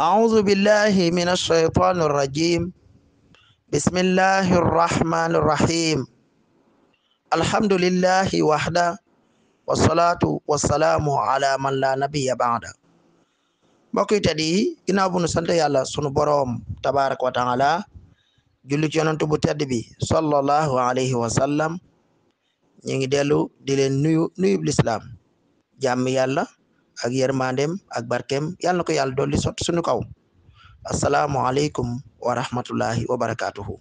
أعوذ بالله من الشيطان الرجيم بسم الله الرحمن الرحيم الحمد لله وحده والصلاة والسلام على من لا نبي بعده mbokk yi tedd yi ginnaaw bu nu sant yàlla sunu boroom tabaaraka wa taala julli ci yonent bu tedd bi sallallahu alayhi wa sallam ñu ngi dellu di leen nuyu lislaam jàmm yàlla ak yërmandeem ak barkeem yàlla na ko yàlla dolli sot sunu kaw asalaamualeykum wa rahmatullahi wa barakaatuhu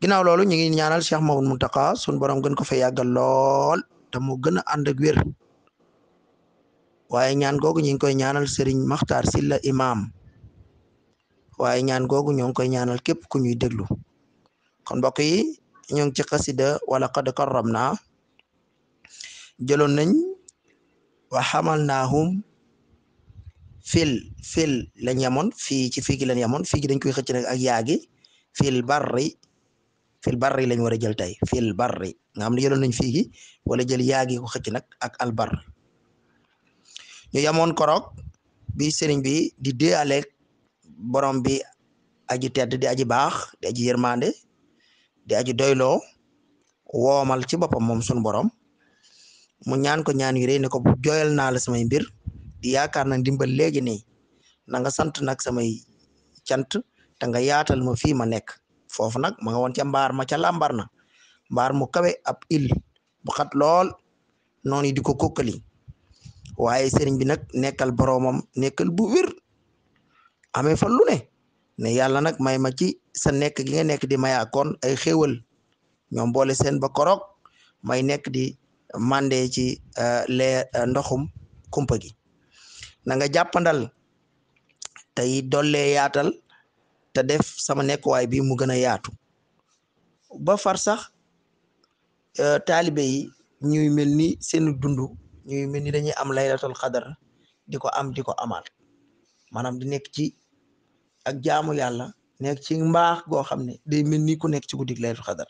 ginnaaw loolu ñu ngi ñaanal Cheikh Mouhamadou Mountakha sunu borom gën ko fa yàggal lool te mu gën a ànd ak wér waaye ñaan googu ñu ngi koy ñaanal Serigne Makhtar Sylla imam waaye ñaan googu ñoo ngi koy ñaanal képp ku ñuy déglu kon mbokk yi ñoo ngi ci xasida wala qad karramna jëloon nañ wa hamalnahum fil lañ yemoon fii ci fii gi lañ yemoon fii gi dañ koy xëcc nag ak yaagi fil barri lañ war a jël tey fil barri nga xam ne jëloon nañ fii gi wala jël yaagi ko xëcc nag ak albar ñu yemoon korok bi sëriñ bi di déaleeg borom bi aji tedd di aji baax di aji yërmande di aji doyloo woomal ci boppam moom sunu borom mu ñaan ko ñaan yu rëy ne ko bu jooyal naa la samay mbir di yaakaar na ndimbal léegi nii na nga sant nag samay cant te nga yaatal ma fii ma nekk foofu nag ma nga woon ca mbaar ma ca làmbar na mbaar mu kawe ab il bu xat lool noonu di ko kokkali waaye sëriñ bi nag nekkal boroomam nekkal bu wér amee fa lu ne yàlla nag may ma ci sa nekk gi nga nekk di maya kon ay xéewal ñoom boole seen ba korok may nekk di mande ci ndoxum kumpa gi na nga jàppandal tey dollee yaatal te def sama nekkuwaay bi mu gën a yaatu ba far sax taalibe yi ñuy mel ni seen dund ñuy mel ni dañuy am laylatul xadar di ko am di ko amaat maanaam di nekk ci ak jaamu yàlla nekk ci mbaax goo xam ne day mel ni ku nekk ci guddik laylatul xadar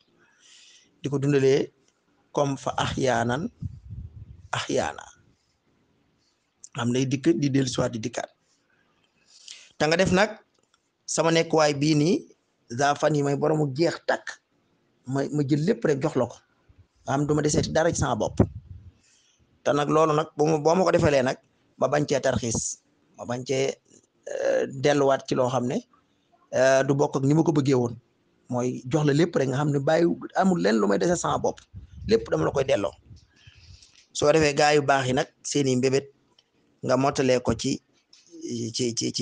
di ko dundalee comme fa axyaanan am day dikk di dellu siwaat di dikkaat te nga def nag sama nekkuwaay bii nii za fan yi may boromu jeex takk ma jël lépp rek jox la ko am du ma deseeti dara ci sama bopp te nag loolu nag boo ma ko defalee nag ma bañ cee tarxiis ma bañ cee delluwaat ci loo xam ne du bokk ak ni ma ko bëggee woon mooy jox la lépp rek nga xam ne bàyyi amul leen lu may dese sama bopp lépp dama la koy delloo soo defee gaa yu baax yi nag seeni mbébét nga mottalee ko ci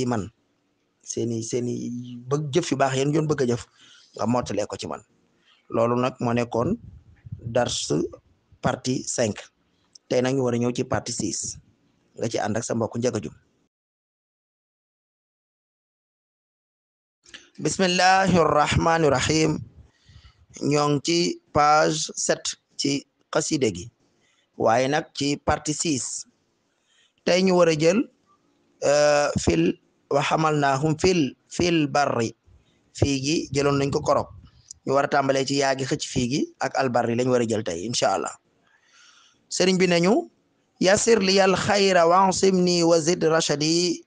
man seeni bëgg jëf yu baax yéen ñoon bëgg a jëf nga mottalee ko ci man loolu nag moo nekkoon dars partie 5 tey nag ñu war a ñëw ci partie 6 nga ci ànd ak sa mbokk njëkkajum bismillahi rahmani rahim ñoo ngi ci page 7 ci xaside gi waaye nag ci partie 6 tey ñu war a jël fil wa hamalnahum fil barri fii gi jëloon nañ ko korok ñu war a tàmbalee ci yaagi xëcc fii gi ak albarri lañ war a jël tey incha allah sëriñ bi nañu yasir li yal xayra wansimni wa zid rashadi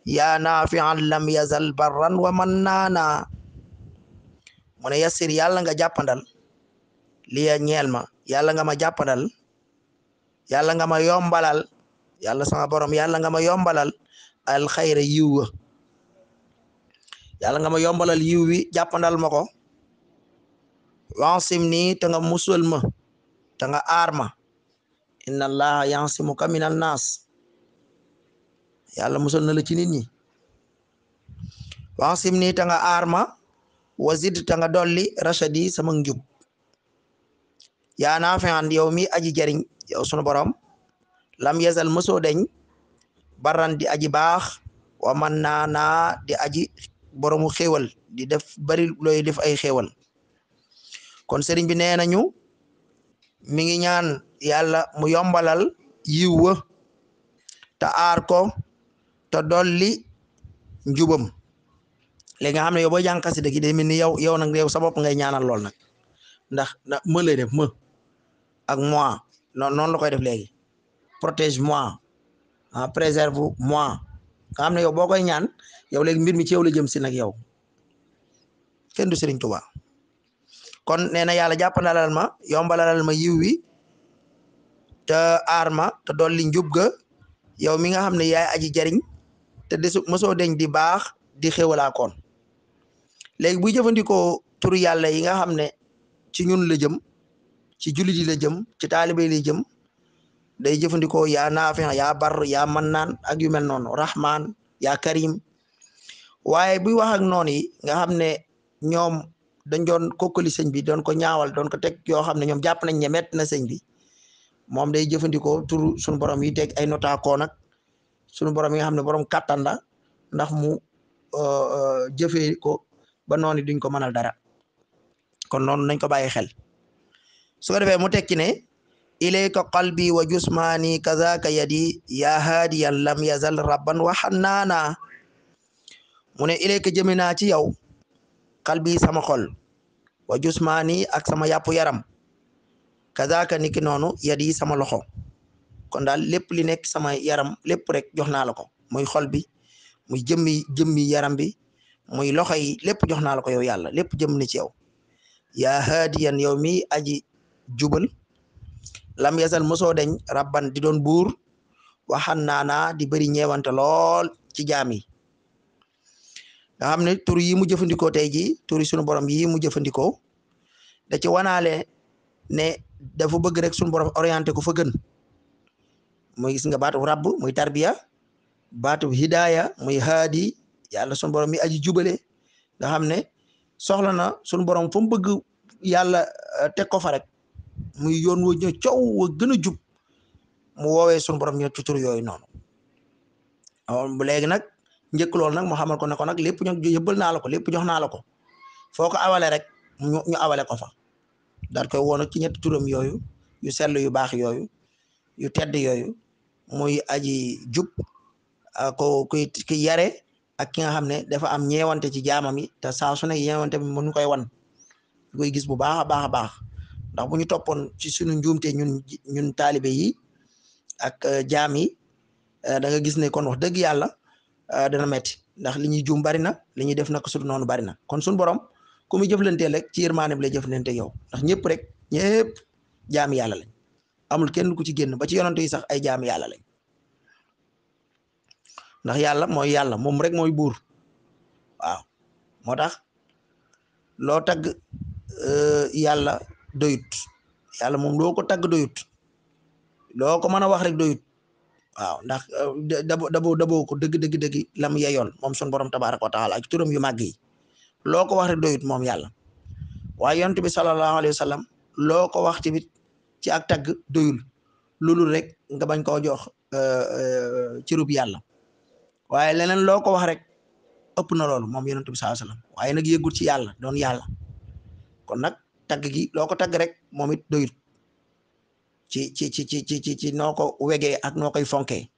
ya nafian lam yazal barran wa mannaana mu ne yasir yàlla nga jàppandal liya ñeel ma yàlla nga ma jàppandal yàlla nga ma yombalal yàlla sama borom yàlla nga ma yombalal al xayra yiw wa yàlla nga ma yombalal yiw wi jàppandal ma ko wansim nii te nga musal ma te nga aar ma inna allaha yansimuka minal naas yàlla musal na la ci nit ñi wansim nii te nga aar ma wazid te nga dolli rashadi sama njub yaa naafian yow mi aji jariñ yow sunu borom lam yazal mësoo deñ baran di aji baax wa man naa di aji boromu xéewal di def bari looy def ay xéewal kon sëriñ bi nee nañu mi ngi ñaan yàlla mu yombalal yiw wa te aar ko te dolli njubam léegi nga xam ne yow boo jàng xasida gi day mel ni yow nag yow sa bopp ngay ñaanal lool nag ndax më lay def më ak moi noonu la koy def léegi protège moi préserve moi nga xam ne yow boo koy ñaan yow léegi mbir mi ci yow la jëm si nag yow kenn du Sëriñ Tuubaa kon nee na yàlla jàppanalal ma yombalalal ma yiw wi te aar ma te dolli njub ga yow mi nga xam ne yaay aji jariñ te desu mosoo deñ di baax di xéwalaa koon léegi buy jëfandikoo turu yàlla yi nga xam ne ci ñun la jëm ci jullit yi la jëm ci taalibe yi la jëm day jëfandikoo yaa naafi yaa bar yaa mannaan ak yu mel noonu rahman yaa karim waaye buy wax ak noonu yi nga xam ne ñoom dañ doon kokkali sëñ bi doon ko ñaawal doon ko teg yoo xam ne ñoom jàpp nañ ne mett na sëñ bi moom day jëfandikoo turu suñu borom yi teg ay notaakoon ak suñu borom yi nga xam ne borom kàttan la ndax mu jëfee ko ba noonu duñ ko mënal dara kon noonu nañ ko bàyyi xel su ko defee mu tekki ne ilayka qalbi wa jusmaani kazaka yadi ya haadiyan lam yazal rabban wa xannaana mu ne ilayka jëme naa ci yow qalbi sama xol wa jusmaani ak sama yàpp yaram kazaka niki noonu yadi sama loxo kon daal lépp li nekk sama yaram lépp rek jox naa la ko muy xol bi muy jëmmi yaram bi muy loxo yi lépp jox naa la ko yow yàlla lépp jëm ni ci yow yaa haadiyan yow mi aji jubal lam yasal mosoo deñ rabban di doon buur waxan naana di bëri ñeewante lool ci jaam yi nga xam ne tur yi mu jëfandikoo tey ji turi sunu borom yi mu jëfandikoo da ci wanaale ne dafa bëgg rek sunu borom orienté ko fa gën muy gis nga baatu rabb muy tarbiya baatu hidaya muy haadi yàlla sunu borom mi aji jubale nga xam ne soxla na sunu borom fa mu bëgg yàlla teg ko fa rek muy yoon wa ñu coow wa gën a jub mu woowee sunu borom ñu ci tur yooyu noonu bu léegi nag njëkk loolu nag mu xamal ko ne ko nag lépp ñu yëbbal naa la ko lépp jox naa la ko foo ko awale rek ñu awale ko fa daal koy woon ci ñetti turam yooyu yu sell yu baax yooyu yu tedd yooyu muy aji jub ko ki yare ak ki nga xam ne dafa am ñeewante ci jaamam yi te saa su ne ñeewante bi mënu koy wan ñu koy gis bu baax a baax a baax ndax bu ñu toppoon ci suñu njuumte ñun taalibe yi ak jaam yi da nga gis ne kon wax dëgg yàlla dana metti ndax li ñuy juum bari na li ñuy def nag su noonu bari na kon suñu borom ku muy jëflanteel rek ci yërmaane bi lay jëflante yow ndax ñëpp rek ñëpp jaami yàlla lañ amul kenn ku ci génn ba ci yonent yi sax ay jaami yàlla lañ ndax yàlla mooy yàlla moom rek mooy buur waaw moo tax loo tagg yàlla doyut yàlla moom loo ko tagg doyut loo ko mën a wax rek doyut waaw ndax daboo ko dëgg lam yeyoon moom sun borom tabaraka wa taala ak turam yu màgg yi loo ko wax rek doyut moom yàlla waaye yonent bi sallallahu alayhi wa sallam loo ko wax tamit ci ak tagg doyul loolu rek nga bañ koo jox cirub yàlla waaye leneen loo ko wax rek ëpp na loolu moom yonent bi sallallahu alayhi wa sallam waaye nag yëggul ci yàlla doon yàlla kon nag tagg gi loo ko tagg rek moom it doyut ci noo ko wegee ak noo koy fonkee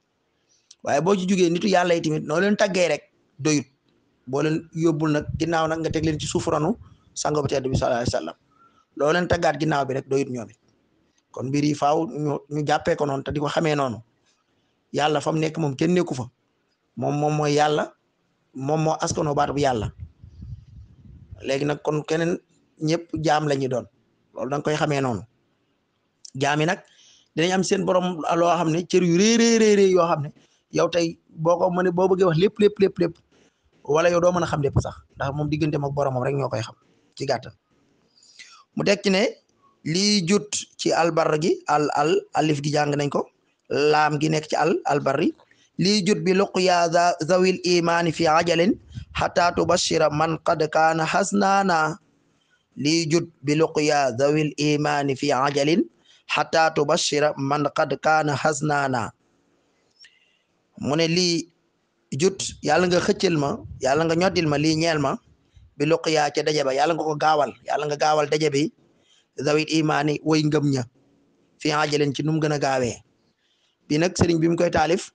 waaye boo ci jugee nitu yàlla yi tamit noo leen taggee rek doyut boo leen yóbbul nag ginnaaw nag nga teg leen ci suufuranu sango bu tedd bi sallallahu alayhi wa sallam loo leen taggaat ginnaaw bi rek doyut ñoom it kon mbir yi faaw ñu jàppee ko noonu te di ko xamee noonu yàlla fa mu nekk moom kenn nekku fa moom mooy yàlla moom moo askanoo baatu bu yàlla léegi nag kon keneen ñëpp jaam la ñu doon loolu da nga koy xamee noonu jaam yi nag dinañ am seen borom loo xam ne cër yu réeréeréeré yoo xam ne yow tey boo ko mënee boo bëggee wax lépp wala yow doo mën a xam lépp sax ndax moom digganteem ak boromam rek ñoo koy xam ci gàttal mu tekki ne lii jut ci albar gi alif gi jàng nañ ko laam gi nekk ci albarri lii jut bi luqya zawil imaani fi ajalin hatta tubashira man qad kaana hasnaana lii jut bi luqya zawil imaani fi ajalin hatta tubashira man qad kaana hasnaana mu ne lii jut yàlla nga xëccal ma yàlla nga ñoddil ma lii ñeel ma bi luqya ca daje ba yàlla nga ko gaawal yàlla nga gaawal daje bi zawil imaani way ngëm ña fi ajalin ci nu mu gën a gaawee bi nag sëriñ bi mu koy taalif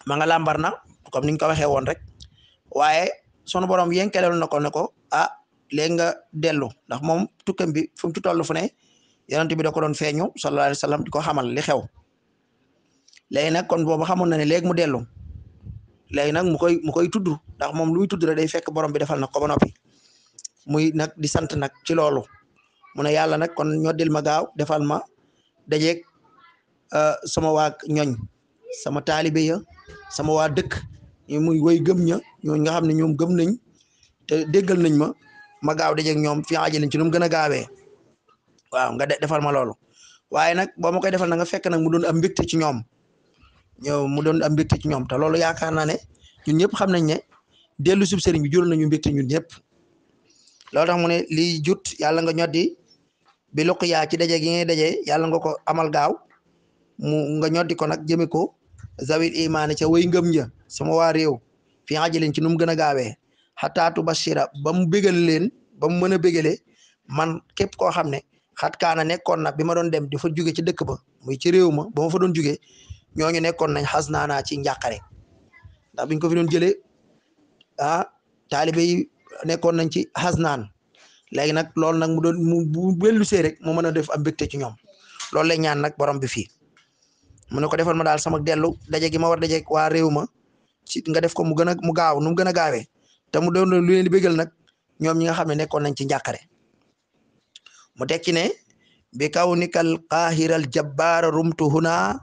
ma nga làmbar na comme niñ ko waxee woon rek waaye sunu borom yenkelelu na ko ne ko ah léegi nga dellu ndax moom tukkam bi fu mu ci toll fu ne yonent bi da ko doon feeñu sallallahu alayhi wa sallam di ko xamal li xew léegi nag kon boobu xamoon na ne léegi mu dellu léegi nag mu koy tudd ndax moom lu muy tudd rek day fekk borom bi defal na ko ba noppi muy nag di sant nag ci loolu mu ne yàlla nag kon ñoddil ma gaaw defal ma dajeeg sama waa ñoñ sama taalibe ya sama waa dëkk muy woy gëm ña ñooñu nga xam ne ñoom gëm nañ te déggal nañ ma gaaw dajeeg ñoom fi ajalin ci nu mu gën a gaawee waaw nga defal ma loolu waaye nag boo ma koy defal na nga fekk nag mu doon am mbégte ci ñoom mu doon am mbégte ci ñoom te loolu yaakaar naa ne ñun ñëpp xam nañ ne dellu sub sëriñ bi jural nañu mbégte ñun ñëpp loolu tax mu ne lii jut yàlla nga ñoddi bi luq yaa ci daje gi ngay daje yàlla nga ko amal gaaw nga ñoddi ko nag jëme ko zawil imaani ca way ngëm ja sama waa réew fi ajalin ci nu mu gën a gaawee xataatu bashira ba mu bégal leen ba mu mën a bégale man képp koo xam ne xat kaana nekkoon na bi ma doon dem di fa jóge ci dëkk ba muy ci réew ma ba ma fa doon jóge ñooñu nekkoon nañ xas naanaa ci njàqare ndax biñ ko fi doon jëlee taalibe yi nekkoon nañ ci xas naan léegi nag loolu nag mu doon bu bellu see rek mu mën a def am mbégte ci ñoom loolu lay ñaan nag borom bi fii mu ne ko defal ma daal sama dellu daje gi ma war daje waa réew ma ci nga def ko mu gën a mu gaaw nu mu gën a gaawee te mu doon lu leen di bégal nag ñoom ñi nga xam ne nekkoon nañ ci njàqare mu tekki ne bi kawnikal qaahiral jabbaara rumtu huna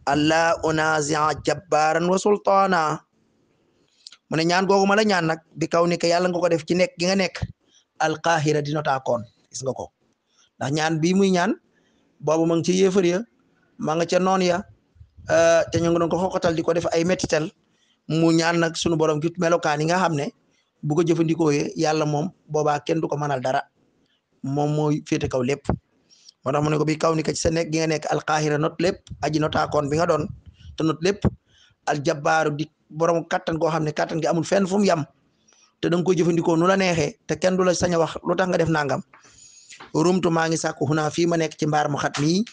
allah unazia jabbaaran wa sultaana mu ne ñaan googu ma la ñaan nag bi kawnika yàlla nga ko def ci nekk gi nga nekk al qaahira di notaakoon gis nga ko ndax ñaan bii muy ñaan boobu ma ngi ci yéefar ya ma nga ca noon ya te ñu ngi doon ko xoxatal di ko def ay mettital mu ñaan nag sunu borom ki melokaan yi nga xam ne bu ko jëfandikoo yàlla moom boobaa kenn du ko mënal dara moom mooy féete kaw lépp moo tax mu ne ko bi kaw ni ka ci sa nekk gi nga nekk alqaahira not lépp aji notaakoon bi nga doon te not lépp aljabaaru di borom kattan koo xam ne kattan gi amul fenn fu mu yam te da nga koy jëfandikoo nu la neexee te kenn du la sañ a wax lu tax nga def nangam rumtu maa ngi sàkku xunaa fii ma nekk ci mbaar mu xat mii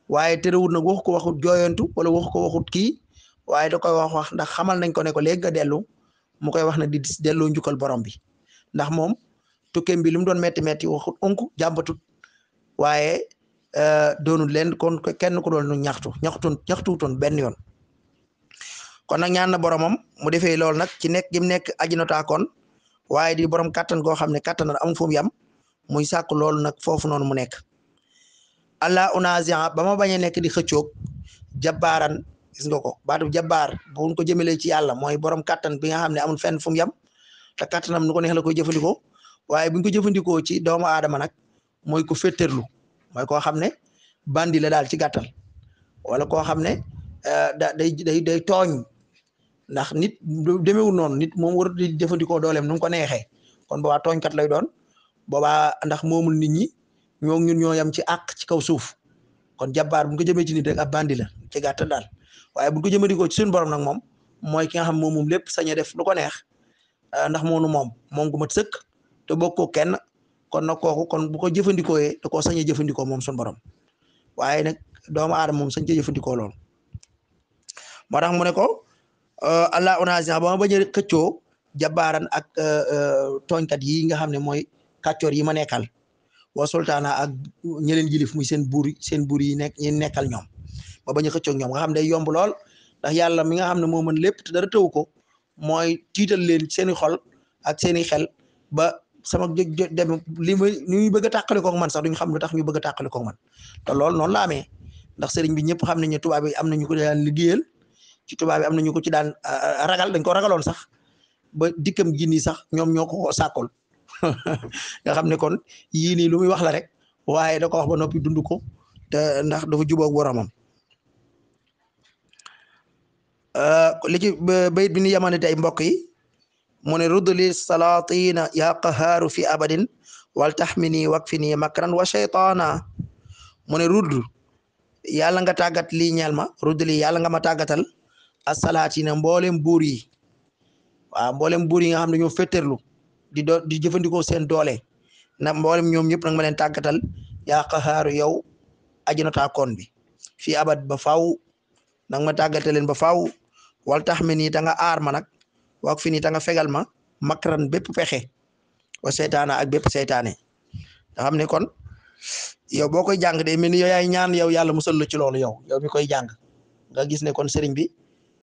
waaye terewut nag waxu ko waxut jooyantu wala waxu ko waxut kii waaye da koy wax ndax xamal nañ ko ne ko léegi nga dellu mu koy wax ne di delloo njukkal borom bi ndax moom tukkeem bi li mu doon metti metti waxut onk jàmbatut waaye doonul leen kon kenn ku doon ñaxtuutoon benn yoon kon nag ñaan na boromam mu defee loolu nag ci nekk gi mu nekk aji notaakoon waaye di borom kattan goo xam ne kattan na amul fu mu yam muy sàkk loolu nag foofu noonu mu nekk allah unazia ba ma bañ a nekk di xëccoog jabbaaran gis nga ko baatu jabbaar buñ ko jëmelee ci yàlla mooy borom kattan bi nga xam ne amul fenn fu mu yam te kattanam nu ko neex la koy jëfandikoo waaye buñ ko jëfandikoo ci doomu aadama nag mooy ko fétterlu mooy koo xam ne bandi la daal ci gàttal wala koo xam ne day tooñ ndax nit demeewul noonu nit moom war di jëfandikoo dooleem nu mu ko neexee kon boobaa tooñkat lay doon boobaa ndax moomul nit ñi ñun ñoo yam ci àq ci kaw suuf kon jabbaar bu ñu ko jëmee ci nit rek ab bandi la ci gàttal daal waaye bu ñu ko jëmandikoo ci suñu borom nag moom mooy ki nga xam moom lépp sañ a def lu ko neex ndax moonu moom gu mat sëkk te bokkoo kenn kon nag kooku kon bu ko jëfandikoo da koo sañ a jëfandikoo moom suñu borom waaye nag doomu aadama moom sañ cee jëfandikoo loolu moo tax mu ne ko allah unazia ba ma bañ a xëccoo jabbaaran ak tooñkat yi nga xam ne mooy kàccoor yi ma nekkal wa sultaana ak ñeleen jilif muy seen buur yi ñi nekkal ñoom ba bañ a xëccoo ñoom nga xam day yomb lool ndax yàlla mi nga xam ne moo mën lépp te dara tëw ko mooy tiital leen seeni xol ak seeni xel ba sama dem li muy bëgg a tàqali koog man sax duñ xam lu tax ñu bëgg a tàqali koog man te loolu noonu la amee ndax sëriñ bi ñëpp xam nañ ne tubaab yi am nañu ko daan liggéeyal ci tubaab yi am nañu ko ci daan ragal dañ ko ragaloon sax ba dikkam gi nii sax ñoom ñoo ko sàkkol nga xam ne kon yii nii lu muy wax la rek waaye da ko wax ba noppi dund ko te ndax dafa jubóog boromam li ci bayit bi ni yamane tey mbokk yi mu ne rudd li salatina ya qahaaru fi abadin wal taxmini wakfini makran wa shaytaana mu ne rudd yàlla nga tàggat lii ñeel ma rudd li yàlla nga ma tàggatal asalatina mboolem buur yi waaw mboolem buur yi nga xam ne ñoo fétterlu di jëfandikoo seen doole na mboolem ñoom ñëpp nag ma leen tàggatal yaa qahaaru yow aji notaakoon bi fii abad ba faaw nag ma tàggate leen ba faaw wal tax mi nii ta nga aar ma nag waak fi nii ta nga fegal ma makran bépp pexe wa seytaana ak bépp seytaane nga xam ne kon boo koy jàng de mel ni yow yaay ñaan yow yàlla musal la ci loolu yow mi koy jàng nga gis ne kon sëriñ bi